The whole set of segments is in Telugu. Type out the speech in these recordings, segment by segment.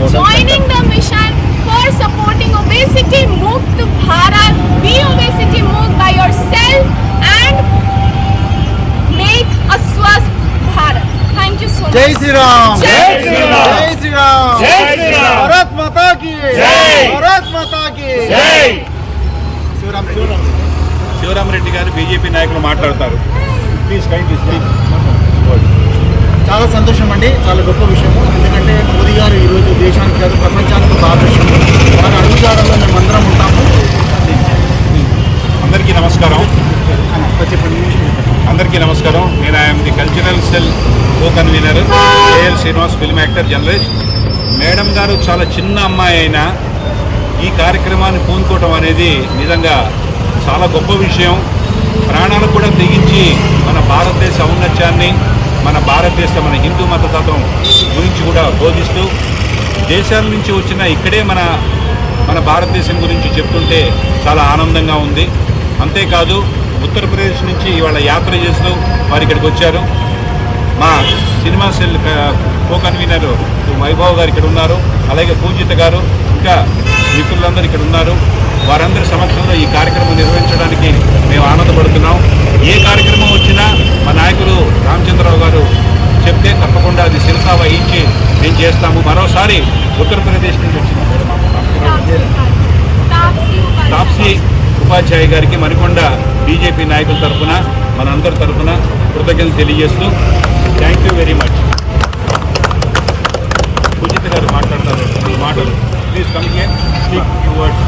joining the mission for supporting obesity mukt Bharat. Be obesity mukt by yourself and make a swasth Bharat. Thank you so much. Jai Shri Ram. Jai Shri Ram. Jai Shri Ram. Jai Shri Ram. Bharat Mata ki Jai. Bharat Mata ki జై శివరామ్ రెడ్డి గారు బీజేపీ నాయకులు మాట్లాడతారు. Please kindly speak. చాలా సంతోషం అండి, చాలా గొప్ప విషయం. ఎందుకంటే మోదీ గారు ఈరోజు దేశానికి కాదు ప్రపంచానికి ఒక ఆదర్శం. వారి అడుగుజాడల్లో మేమందరం ఉంటాము. అందరికీ నమస్కారం. అందరికీ నమస్కారం. నేను I'm the cultural cell co convener AL Srinivas, film actor, journalist. Madam గారు చాలా చిన్న అమ్మాయి అయినా ఈ కార్యక్రమాన్ని పూనుకోవటం అనేది నిజంగా చాలా గొప్ప విషయం. ప్రాణాలు కూడా తెగించి మన భారతదేశ ఔన్నత్యాన్ని, మన హిందూ మతతత్వం గురించి కూడా బోధిస్తూ దేశాల నుంచి వచ్చిన ఇక్కడే మన భారతదేశం గురించి చెప్తుంటే చాలా ఆనందంగా ఉంది. అంతేకాదు ఉత్తరప్రదేశ్ నుంచి ఇవాళ యాత్ర చేస్తూ వారు ఇక్కడికి వచ్చారు. మా cinema cell co convener Vaibhav గారు ఇక్కడ ఉన్నారు, అలాగే పూజిత గారు, ఇంకా మిత్రులందరూ ఇక్కడ ఉన్నారు. వారందరి సమక్షంలో ఈ కార్యక్రమం నిర్వహించడానికి మేము ఆనందపడుతున్నాం. ఏ కార్యక్రమం వచ్చినా మా నాయకులు రామచంద్రరావు గారు చెప్తే తప్పకుండా అది శిరసా వహించి మేము చేస్తాము. మరోసారి ఉత్తరప్రదేశ్ నుంచి వచ్చిన తాప్సీ ఉపాధ్యాయ గారికి మరికొండ బీజేపీ నాయకుల తరఫున, మనందరి తరఫున కృతజ్ఞతలు తెలియజేస్తూ థ్యాంక్ యూ వెరీ మచ్. పూజిత గారు మాట్లాడతారు. మాటలు please come here, speak few words.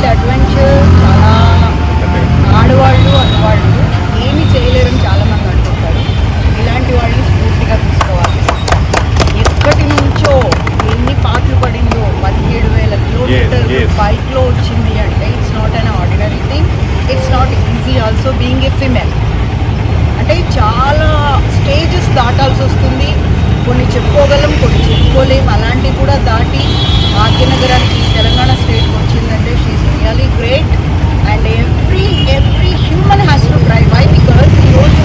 Adventure. చాలా ఆడవాళ్ళు అన్నవాళ్ళు ఏమీ చేయలేరని చాలామంది అంటుంటారు. ఇలాంటి వాళ్ళని స్ఫూర్తిగా తీసుకోవాలి. ఎక్కడి నుంచో ఎన్ని పాటలు పడిందో 17,000 కిలోమీటర్లు బైక్లో వచ్చింది అంటే it's not an ordinary thing. It's not easy also being a female. అంటే చాలా స్టేజెస్ దాటాల్సి వస్తుంది. కొన్ని చెప్పుకోగలం, కొన్ని చెప్పుకోలేం. అలాంటివి కూడా దాటి భాగ్యనగరానికి తెలంగాణ స్టేట్కి వచ్చిందంటే she is really great. And every human has to try. Why? Because ఈరోజు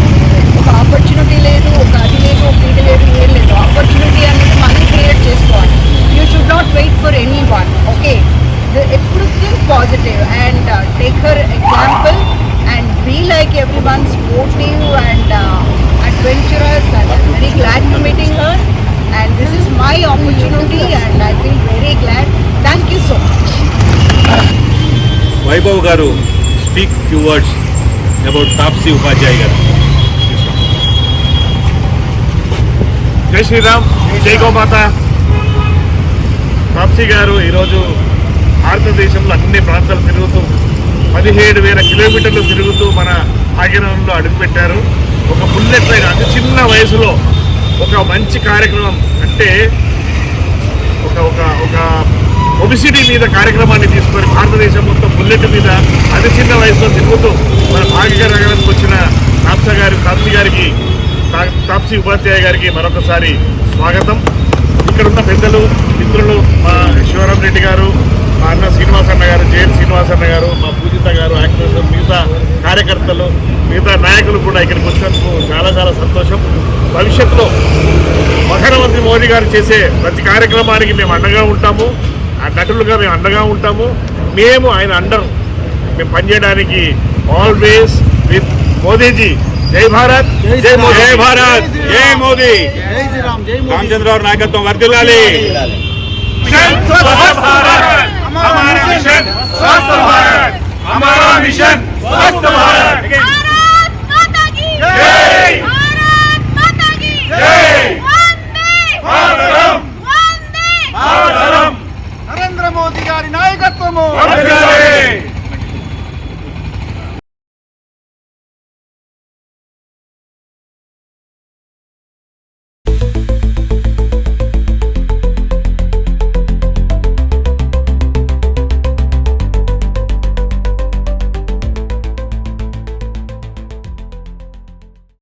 ఒక ఆపర్చునిటీ లేదు, ఒక అది లేదు, ఒక ఇది లేదు, ఏం లేదు. ఆపర్చునిటీ అనేది మనం క్రియేట్ చేసుకోవాలి. You should not wait for anyone. Okay, ఎప్పుడు think positive and take her example and be like everyone, sportive and adventurous, and I'm very glad to meeting her, and this is my opportunity and I feel very glad. Thank you so much. Vaibhav గారు speak few words about Taapsee Upadhyaya గారు. జై శ్రీరామ్, జై గోమాత. తాప్సీ గారు ఈరోజు భారతదేశంలో అన్ని ప్రాంతాలు తిరుగుతూ 17,000 కిలోమీటర్లు తిరుగుతూ మన భాగ్యనగరంలో అడుగుపెట్టారు. ఒక బుల్లెట్ ట్రైన్, అతి చిన్న వయసులో ఒక మంచి కార్యక్రమం అంటే ఒక ఒబిసిటీ మీద కార్యక్రమాన్ని తీసుకొని భారతదేశం మొత్తం బుల్లెట్ మీద అతి చిన్న వయసులో తిరుగుతూ మన భాగ్యనగరానికి వచ్చిన తాప్సీ ఉపాధ్యాయ గారికి మరొకసారి స్వాగతం. ఇక్కడున్న పెద్దలు, మిత్రులు, మా శివరామ్ రెడ్డి గారు, మా అన్న శ్రీనివాస్ అన్న గారు, జేఎల్ శ్రీనివాస్ అన్న గారు, మా పూజిత గారు, యాక్టర్స్, మిగతా కార్యకర్తలు, మిగతా నాయకులు కూడా ఇక్కడికి వచ్చినందుకు చాలా చాలా సంతోషం. భవిష్యత్తులో ప్రధానమంత్రి మోదీ గారు చేసే ప్రతి కార్యక్రమానికి మేము అండగా ఉంటాము. ఆ నటులుగా మేము అండగా ఉంటాము. మేము ఆయన మేము పనిచేయడానికి ఆల్వేస్ విత్ మోదీజీ. జై భారత్, జై మోదీ, జై భారత్, జై మోదీ. జై శ్రీరామ్, జై మోదీ. రామచంద్రరావు నాయకత్వం వర్ధిల్లాలి. हमारा मिशन स्वस्थ भारत, हमारा मिशन स्वस्थ भारत. भारत माता की जय, भारत माता की जय, वंदे मातरम, वंदे मातरम. నరేంద్ర మోదీ గారి నాయకత్వము వర్ధిల్లాలి.